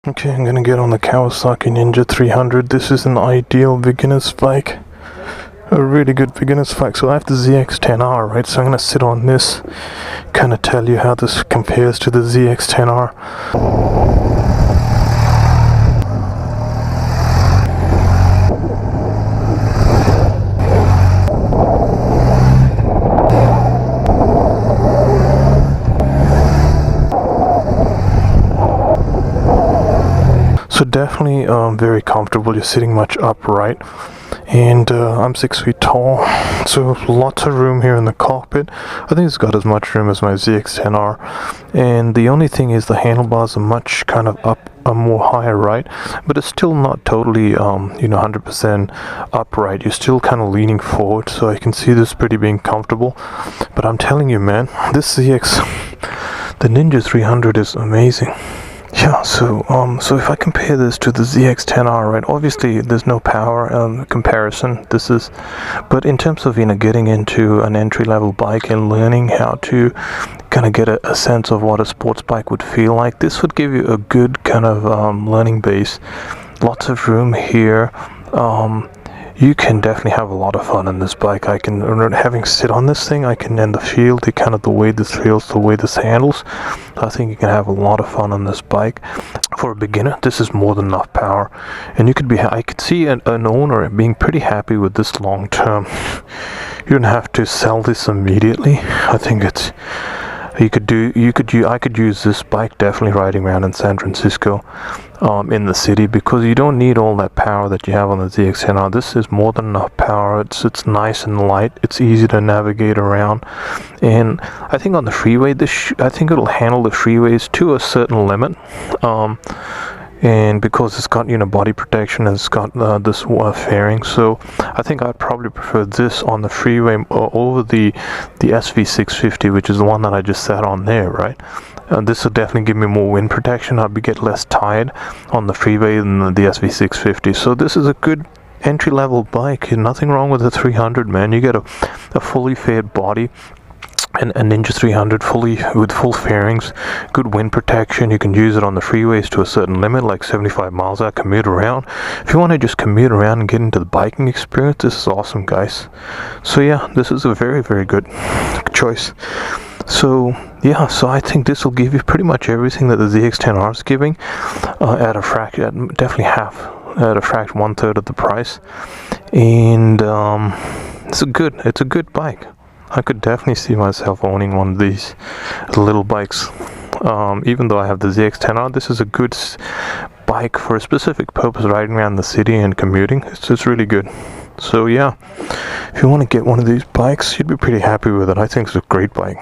Okay, I'm gonna get on the Kawasaki Ninja 300. This is an ideal beginner's bike. A really good beginner's bike. So I have the ZX-10R, right? So I'm gonna sit on this, kind of tell you how this compares to the ZX-10R. So definitely very comfortable. You're sitting much upright, and I'm 6 feet tall, so lots of room here in the cockpit. I think it's got as much room as my ZX-10R, and the only thing is the handlebars are much kind of up, more higher, right? But it's still not totally 100% upright. You're still kind of leaning forward, so I can see this pretty being comfortable. But I'm telling you, man, this the Ninja 300 is amazing. Yeah, so if I compare this to the ZX-10R, right, obviously there's no power comparison. But in terms of getting into an entry-level bike and learning how to kind of get a sense of what a sports bike would feel like, this would give you a good kind of learning base. Lots of room here. You can definitely have a lot of fun on this bike. Having sit on this thing, and the feel, the way this feels, the way this handles, I think you can have a lot of fun on this bike. For a beginner, this is more than enough power, and I could see an owner being pretty happy with this long term. You don't have to sell this immediately. I think I could use this bike definitely riding around in San Francisco, in the city, because you don't need all that power that you have on the ZX-10R. This is more than enough power. It's nice and light. It's easy to navigate around, and I think on the freeway, I think it'll handle the freeways to a certain limit. And because it's got body protection, and it's got this fairing, so I think I'd probably prefer this on the freeway over the SV650, which is the one that I just sat on there, right? This will definitely give me more wind protection. I'll get less tired on the freeway than the SV650. So this is a good entry-level bike. Nothing wrong with the 300, man. You get a fully faired body, and a Ninja 300 with full fairings, good wind protection. You can use it on the freeways to a certain limit, like 75 miles out, commute around. If you want to just commute around and get into the biking experience, this is awesome, guys. So yeah, this is a very, very good choice. So yeah, so I think this will give you pretty much everything that the ZX-10R is giving, at a fraction, definitely half, at a fraction, 1/3 of the price. And it's a good bike. I could definitely see myself owning one of these little bikes. Even though I have the ZX-10R, this is a good bike for a specific purpose, riding around the city and commuting. It's really good. So yeah, if you want to get one of these bikes, you'd be pretty happy with it. I think it's a great bike.